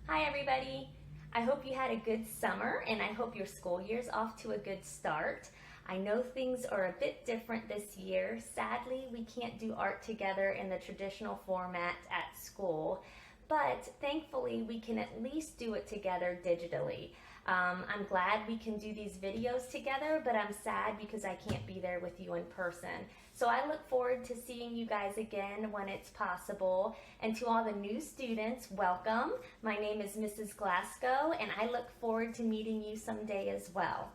Hi everybody! I hope you had a good summer and I hope your school year's off to a good start. I know things are a bit different this year. Sadly, we can't do art together in the traditional format at school, but thankfully we can at least do it together digitally. I'm glad we can do these videos together, but I'm sad because I can't be there with you in person. So I look forward to seeing you guys again when it's possible. And to all the new students, welcome. My name is Mrs. Glasgow, and I look forward to meeting you someday as well.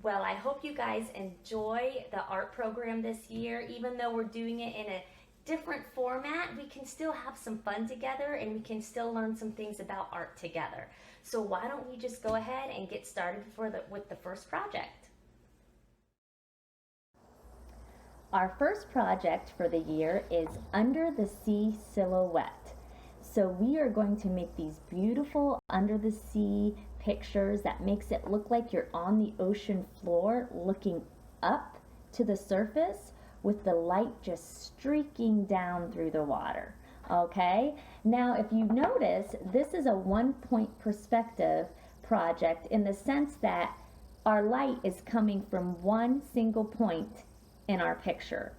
Well, I hope you guys enjoy the art program this year. Even though we're doing it in a different format, we can still have some fun together and we can still learn some things about art together. So why don't we just go ahead and get started with the first project. Our first project for the year is Under the Sea Silhouette. So we are going to make these beautiful under the sea pictures that makes it look like you're on the ocean floor looking up to the surface with the light just streaking down through the water. Okay, now if you notice, this is a one-point perspective project in the sense that our light is coming from one single point in our picture.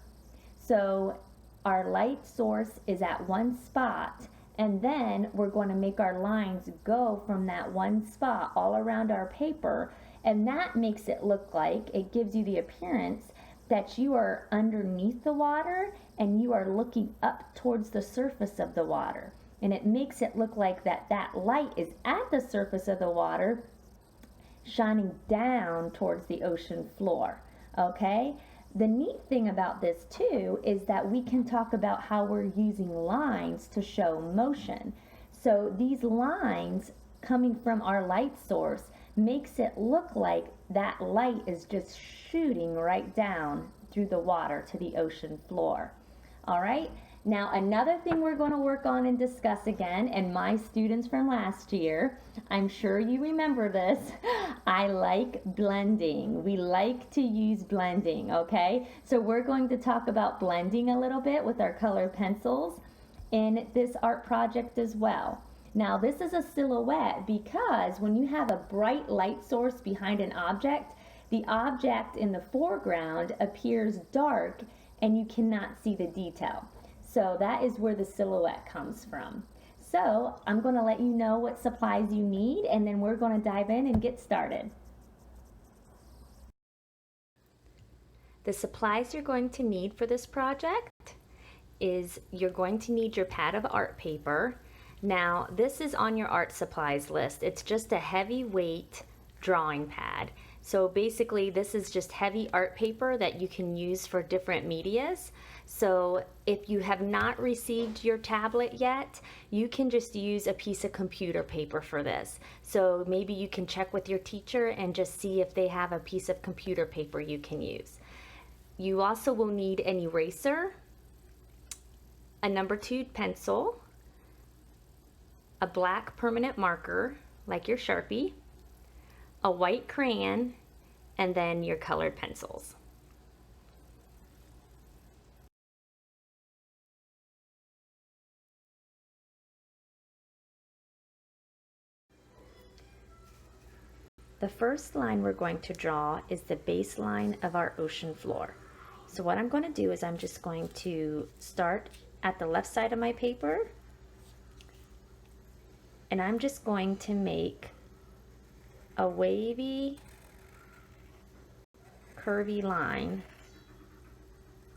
So our light source is at one spot, and then we're going to make our lines go from that one spot all around our paper, and that makes it look like, it gives you the appearance that you are underneath the water and you are looking up towards the surface of the water. And it makes it look like that light is at the surface of the water shining down towards the ocean floor. Okay? The neat thing about this too is that we can talk about how we're using lines to show motion. So these lines coming from our light source makes it look like that light is just shooting right down through the water to the ocean floor. All right, now another thing we're going to work on and discuss again, and my students from last year, I'm sure you remember this, I like blending. We like to use blending, okay? So we're going to talk about blending a little bit with our colored pencils in this art project as well. Now this is a silhouette because when you have a bright light source behind an object, the object in the foreground appears dark and you cannot see the detail. So that is where the silhouette comes from. So I'm going to let you know what supplies you need, and then we're going to dive in and get started. The supplies you're going to need for this project is you're going to need your pad of art paper. Now this is on your art supplies list. It's just a heavyweight drawing pad. So basically this is just heavy art paper that you can use for different medias. So if you have not received your tablet yet, you can just use a piece of computer paper for this. So maybe you can check with your teacher and just see if they have a piece of computer paper you can use. You also will need an eraser, a number 2 pencil, a black permanent marker like your Sharpie, a white crayon, and then your colored pencils. The first line we're going to draw is the baseline of our ocean floor. So what I'm going to do is I'm just going to start at the left side of my paper, and I'm just going to make a wavy, curvy line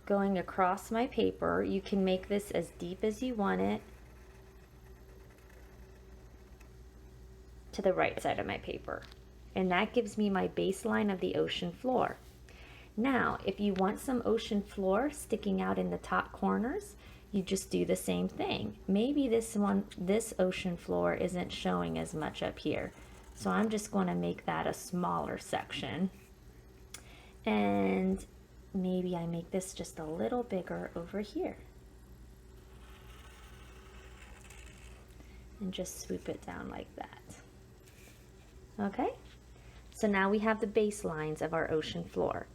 going across my paper. You can make this as deep as you want it to the right side of my paper. And that gives me my baseline of the ocean floor. Now, if you want some ocean floor sticking out in the top corners, you just do the same thing. Maybe this ocean floor isn't showing as much up here. So I'm just going to make that a smaller section. And maybe I make this just a little bigger over here. And just swoop it down like that. Okay? So now we have the baselines of our ocean floor.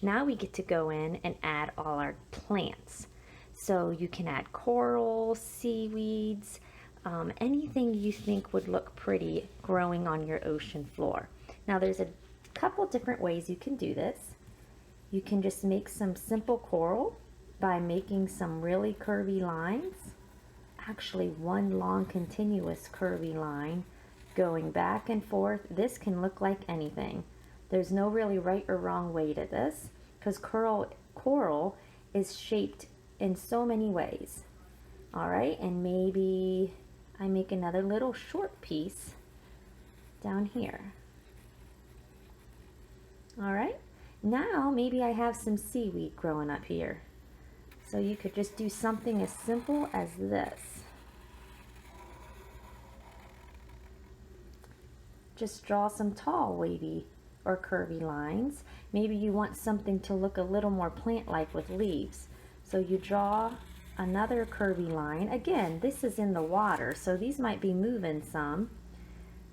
Now we get to go in and add all our plants. So you can add coral, seaweeds, anything you think would look pretty growing on your ocean floor. Now there's a couple different ways you can do this. You can just make some simple coral by making some really curvy lines. Actually, one long continuous curvy line going back and forth. This can look like anything. There's no really right or wrong way to this because coral is shaped in so many ways. All right, and maybe I make another little short piece down here. All right, now maybe I have some seaweed growing up here. So you could just do something as simple as this. Just draw some tall, wavy, or curvy lines. Maybe you want something to look a little more plant-like with leaves. So you draw another curvy line. Again, this is in the water, so these might be moving some.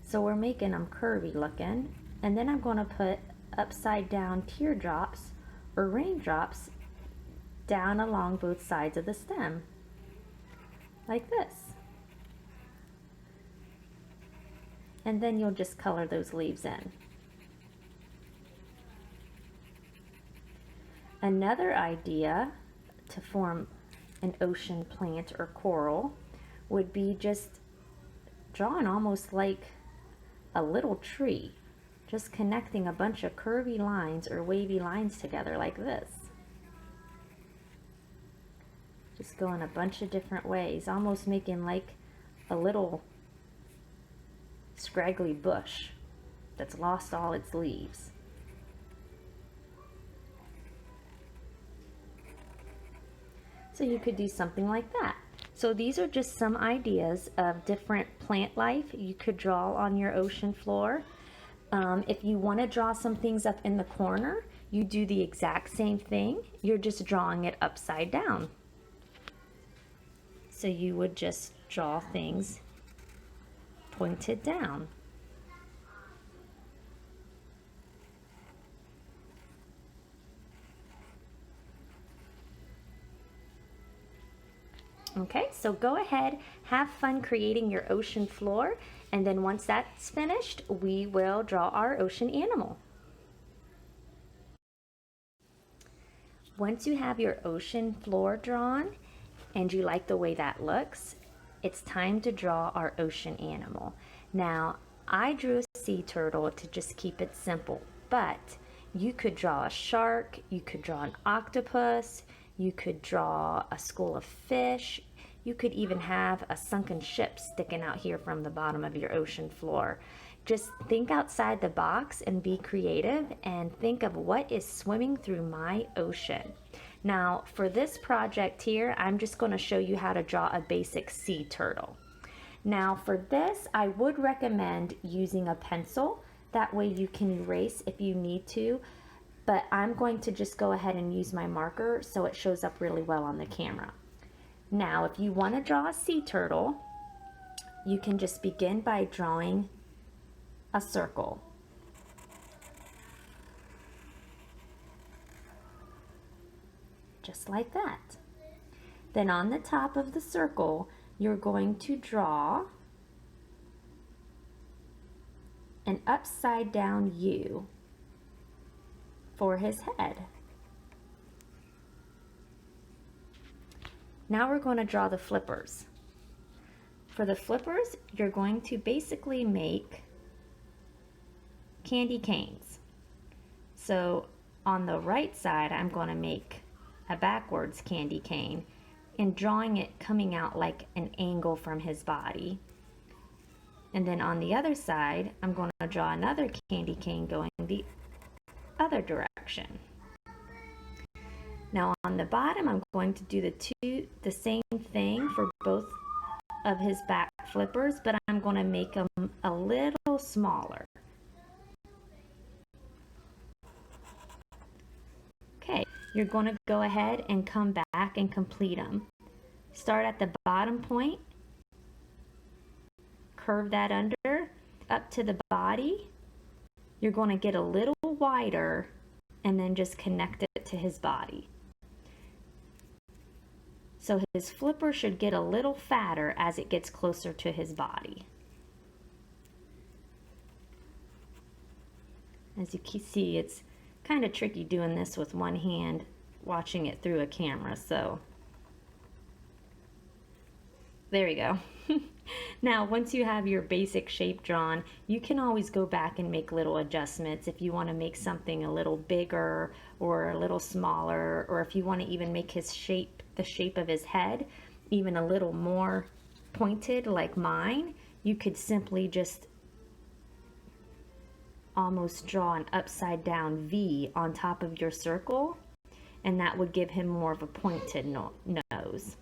So we're making them curvy looking. And then I'm going to put upside down teardrops or raindrops down along both sides of the stem, like this. And then you'll just color those leaves in. Another idea to form an ocean plant or coral would be just drawing almost like a little tree, just connecting a bunch of curvy lines or wavy lines together like this. Just go in a bunch of different ways, almost making like a little scraggly bush that's lost all its leaves. So you could do something like that. So these are just some ideas of different plant life you could draw on your ocean floor. If you want to draw some things up in the corner, you do the exact same thing. You're just drawing it upside down. So you would just draw things pointed down. Okay, so go ahead, have fun creating your ocean floor, and then once that's finished, we will draw our ocean animal. Once you have your ocean floor drawn and you like the way that looks, it's time to draw our ocean animal. Now, I drew a sea turtle to just keep it simple, but you could draw a shark, you could draw an octopus, you could draw a school of fish. You could even have a sunken ship sticking out here from the bottom of your ocean floor. Just think outside the box and be creative and think of what is swimming through my ocean. Now, for this project here, I'm just going to show you how to draw a basic sea turtle. Now, for this, I would recommend using a pencil. That way you can erase if you need to. But I'm going to just go ahead and use my marker so it shows up really well on the camera. Now, if you want to draw a sea turtle, you can just begin by drawing a circle. Just like that. Then on the top of the circle, you're going to draw an upside down U for his head. Now we're going to draw the flippers. For the flippers, you're going to basically make candy canes. So on the right side, I'm going to make a backwards candy cane and drawing it coming out like an angle from his body. And then on the other side, I'm going to draw another candy cane going the other direction. Now on the bottom, I'm going to do the same thing for both of his back flippers, but I'm going to make them a little smaller. Okay, you're going to go ahead and come back and complete them. Start at the bottom point, curve that under, up to the body. You're going to get a little wider and then just connect it to his body. So his flipper should get a little fatter as it gets closer to his body. As you can see, it's kind of tricky doing this with one hand, watching it through a camera, so there we go. Now, once you have your basic shape drawn, you can always go back and make little adjustments if you want to make something a little bigger or a little smaller, or if you want to even make his shape, the shape of his head, even a little more pointed like mine. You could simply just almost draw an upside down V on top of your circle, and that would give him more of a pointed nose.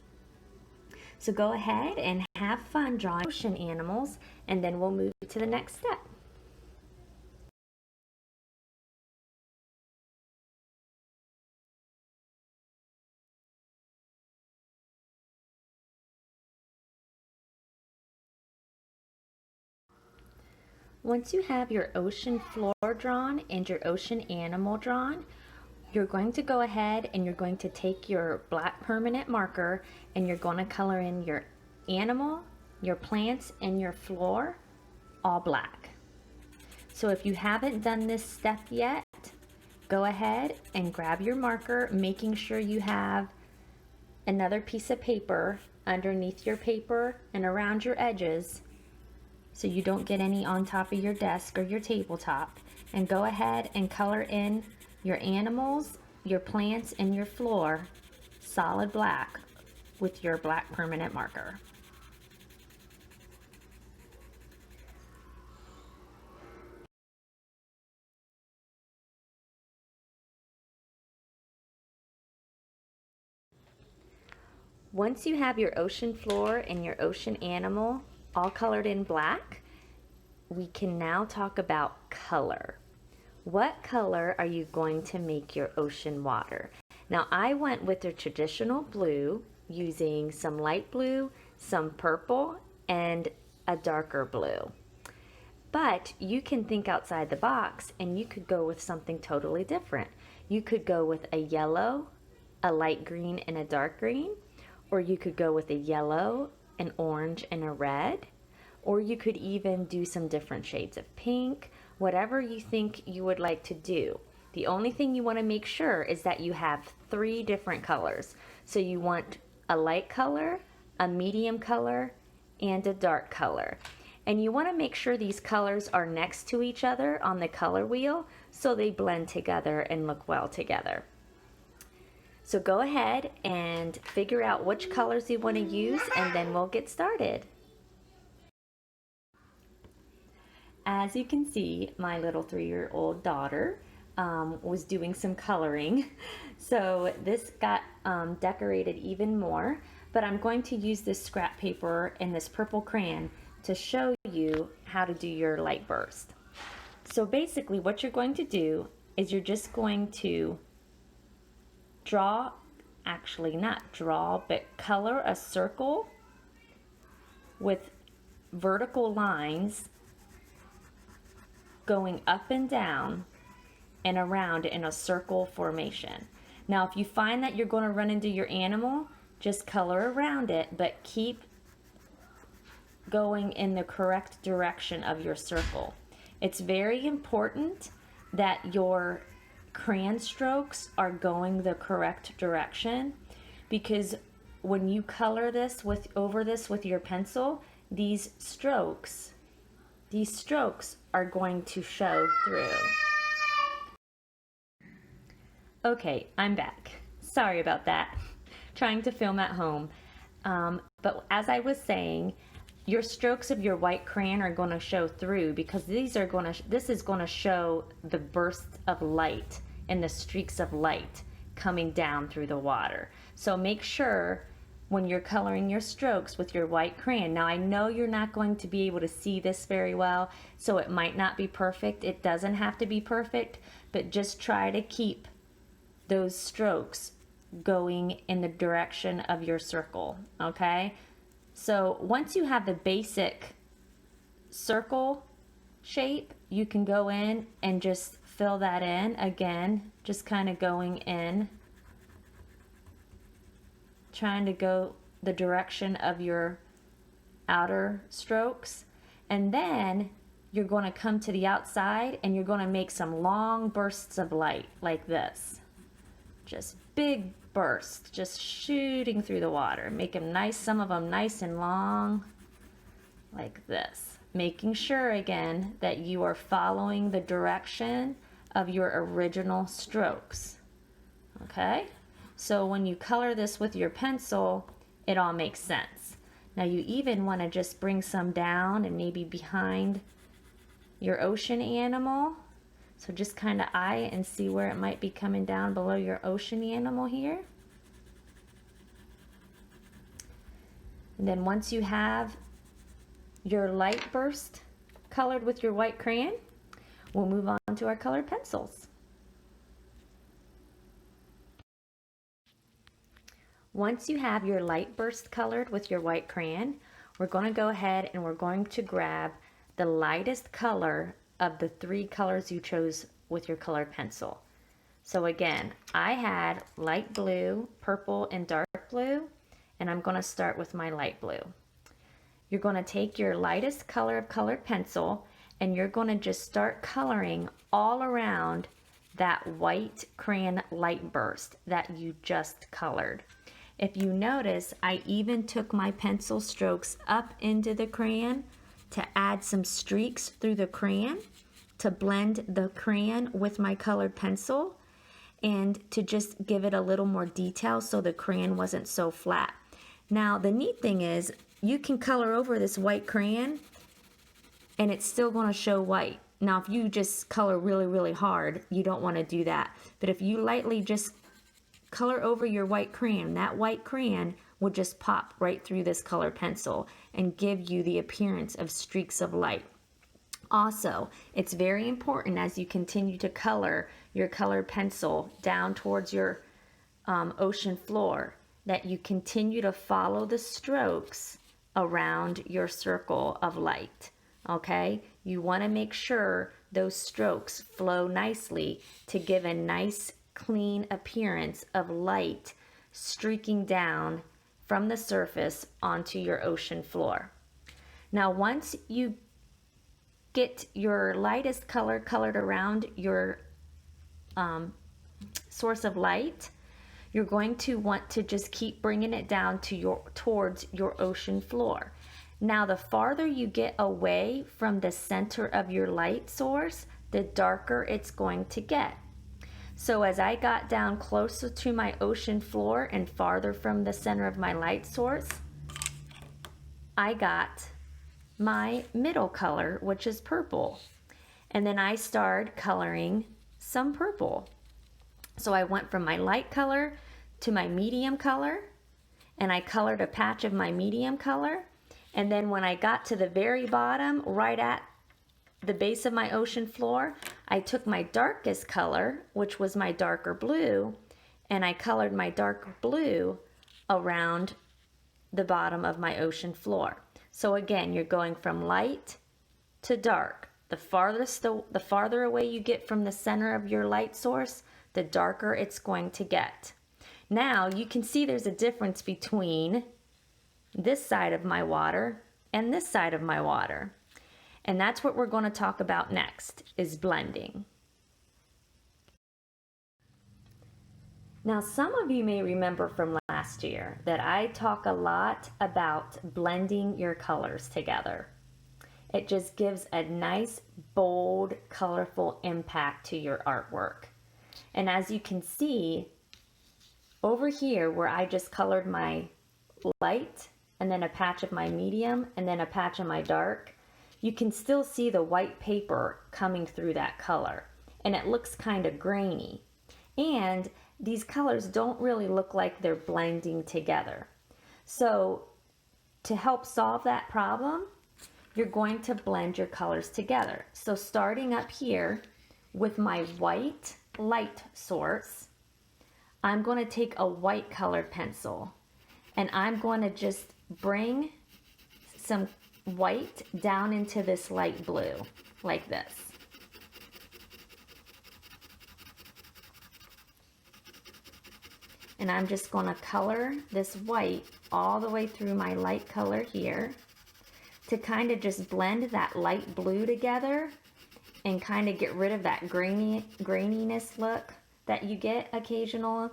So go ahead and have fun drawing ocean animals, and then we'll move to the next step. Once you have your ocean floor drawn and your ocean animal drawn, you're going to go ahead and you're going to take your black permanent marker and you're going to color in your animal, your plants, and your floor all black. So if you haven't done this step yet, go ahead and grab your marker, making sure you have another piece of paper underneath your paper and around your edges so you don't get any on top of your desk or your tabletop. And go ahead and color in your animals, your plants, and your floor solid black with your black permanent marker. Once you have your ocean floor and your ocean animal all colored in black, we can now talk about color. What color are you going to make your ocean water? Now, I went with the traditional blue, using some light blue, some purple, and a darker blue. But you can think outside the box and you could go with something totally different. You could go with a yellow, a light green, and a dark green, or you could go with a yellow, an orange, and a red, or you could even do some different shades of pink, whatever you think you would like to do. The only thing you want to make sure is that you have 3 different colors. So you want a light color, a medium color, and a dark color. And you want to make sure these colors are next to each other on the color wheel so they blend together and look well together. So go ahead and figure out which colors you want to use, and then we'll get started. As you can see, my little 3-year-old daughter was doing some coloring. So this got decorated even more, but I'm going to use this scrap paper and this purple crayon to show you how to do your light burst. So basically what you're going to do is you're just going to draw, actually not draw, but color a circle with vertical lines going up and down and around in a circle formation. Now, if you find that you're going to run into your animal, just color around it, but keep going in the correct direction of your circle. It's very important that your crayon strokes are going the correct direction, because when you color this over this with your pencil, these strokes are going to show through. Okay, I'm back. Sorry about that. Trying to film at home. But as I was saying, your strokes of your white crayon are going to show through, because this is going to show the bursts of light and the streaks of light coming down through the water. So make sure when you're coloring your strokes with your white crayon. Now, I know you're not going to be able to see this very well, so it might not be perfect. It doesn't have to be perfect, but just try to keep those strokes going in the direction of your circle, okay? So once you have the basic circle shape, you can go in and just fill that in again, just kind of going in, trying to go the direction of your outer strokes. And then you're going to come to the outside and you're going to make some long bursts of light like this. Just big bursts, just shooting through the water. Make them nice, some of them nice and long like this. Making sure again that you are following the direction of your original strokes. Okay? So when you color this with your pencil, it all makes sense. Now you even want to just bring some down and maybe behind your ocean animal. So just kind of eye it and see where it might be coming down below your ocean animal here. And then once you have your light burst colored with your white crayon, we'll move on to our colored pencils. Once you have your light burst colored with your white crayon, we're going to go ahead and we're going to grab the lightest color of the 3 colors you chose with your colored pencil. So again, I had light blue, purple, and dark blue, and I'm going to start with my light blue. You're going to take your lightest color of colored pencil and you're going to just start coloring all around that white crayon light burst that you just colored. If you notice, I even took my pencil strokes up into the crayon to add some streaks through the crayon, to blend the crayon with my colored pencil, and to just give it a little more detail so the crayon wasn't so flat. Now, the neat thing is, you can color over this white crayon and it's still going to show white. Now, if you just color really, really hard, you don't want to do that. But if you lightly just color over your white crayon, that white crayon will just pop right through this colored pencil and give you the appearance of streaks of light. Also, it's very important as you continue to color your colored pencil down towards your ocean floor that you continue to follow the strokes around your circle of light. Okay? You want to make sure those strokes flow nicely to give a nice clean appearance of light streaking down from the surface onto your ocean floor. Now, once you get your lightest color colored around your source of light, you're going to want to just keep bringing it down to towards your ocean floor. Now, the farther you get away from the center of your light source, the darker it's going to get. So as I got down closer to my ocean floor and farther from the center of my light source, I got my middle color, which is purple. And then I started coloring some purple. So I went from my light color to my medium color, and I colored a patch of my medium color. And then when I got to the very bottom, right at the base of my ocean floor, I took my darkest color, which was my darker blue, and I colored my darker blue around the bottom of my ocean floor. So again, you're going from light to dark. The farther away you get from the center of your light source, the darker it's going to get. Now you can see there's a difference between this side of my water and this side of my water. And that's what we're going to talk about next, is blending. Now, some of you may remember from last year that I talk a lot about blending your colors together. It just gives a nice, bold, colorful impact to your artwork. And as you can see, over here where I just colored my light, and then a patch of my medium, and then a patch of my dark, you can still see the white paper coming through that color. And it looks kind of grainy. And these colors don't really look like they're blending together. So to help solve that problem, you're going to blend your colors together. So starting up here with my white light source, I'm going to take a white colored pencil and I'm going to just bring some white down into this light blue like this. And I'm just going to color this white all the way through my light color here to kind of just blend that light blue together and kind of get rid of that graininess look that you get occasionally.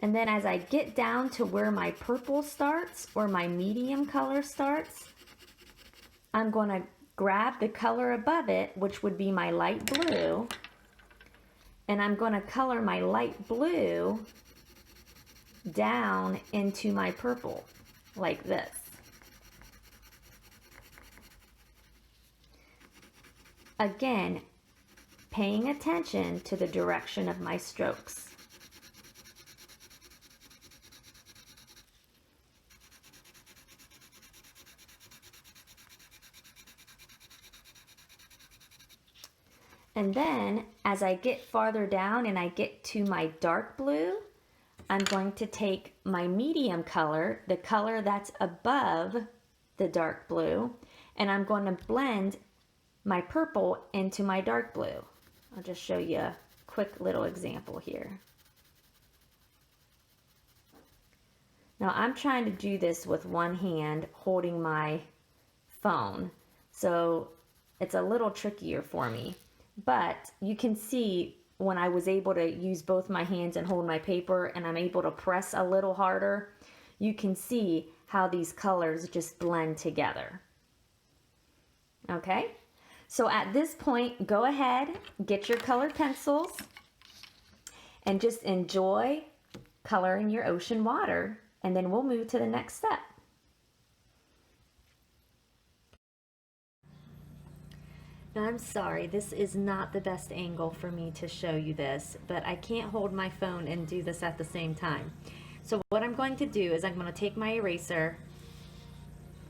And then as I get down to where my purple starts or my medium color starts, I'm going to grab the color above it, which would be my light blue, and I'm going to color my light blue down into my purple like this. Again, paying attention to the direction of my strokes. And then as I get farther down and I get to my dark blue, I'm going to take my medium color, the color that's above the dark blue, and I'm going to blend my purple into my dark blue. I'll just show you a quick little example here. Now I'm trying to do this with one hand holding my phone, so it's a little trickier for me. But you can see when I was able to use both my hands and hold my paper and I'm able to press a little harder, you can see how these colors just blend together. Okay, so at this point, go ahead, get your colored pencils, and just enjoy coloring your ocean water, and then we'll move to the next step. Now, I'm sorry, this is not the best angle for me to show you this, but I can't hold my phone and do this at the same time. So what I'm going to do is I'm going to take my eraser.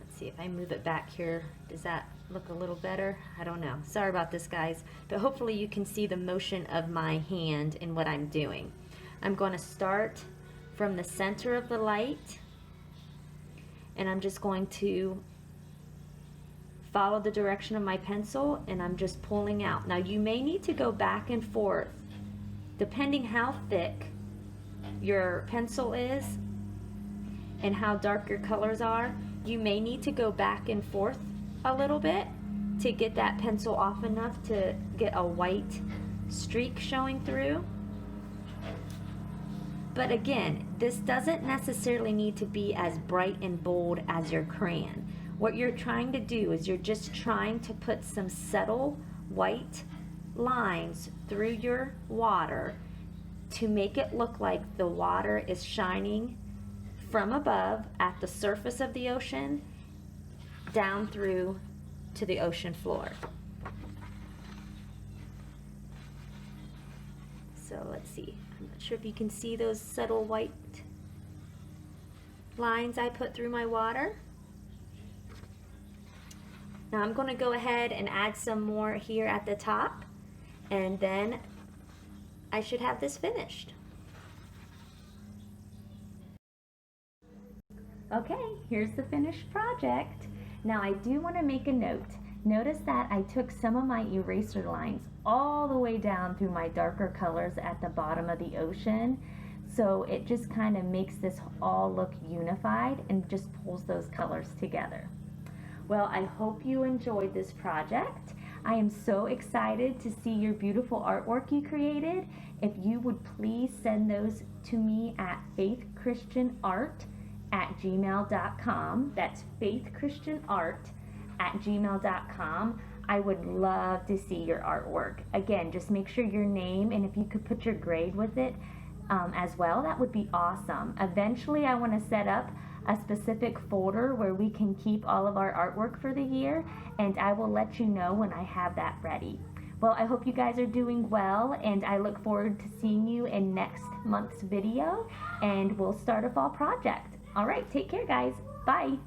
Let's see if I move it back here. Does that look a little better? I don't know. Sorry about this, guys, but hopefully you can see the motion of my hand in what I'm doing. I'm going to start from the center of the light, and I'm just going to follow the direction of my pencil, and I'm just pulling out. Now you may need to go back and forth depending how thick your pencil is and how dark your colors are. You may need to go back and forth a little bit to get that pencil off enough to get a white streak showing through. But again, this doesn't necessarily need to be as bright and bold as your crayon. What you're trying to do is you're just trying to put some subtle white lines through your water to make it look like the water is shining from above at the surface of the ocean down through to the ocean floor. So let's see. I'm not sure if you can see those subtle white lines I put through my water. Now I'm going to go ahead and add some more here at the top, and then I should have this finished. Okay, here's the finished project. Now I do want to make a note. Notice that I took some of my eraser lines all the way down through my darker colors at the bottom of the ocean. So it just kind of makes this all look unified and just pulls those colors together. Well, I hope you enjoyed this project. I am so excited to see your beautiful artwork you created. If you would please send those to me at faithchristianart@gmail.com. That's faithchristianart@gmail.com. I would love to see your artwork. Again, just make sure your name, and if you could put your grade with it as well, that would be awesome. Eventually, I want to set up a specific folder where we can keep all of our artwork for the year, and I will let you know when I have that ready. Well, I hope you guys are doing well, and I look forward to seeing you in next month's video, and we'll start a fall project. All right, take care, guys. Bye.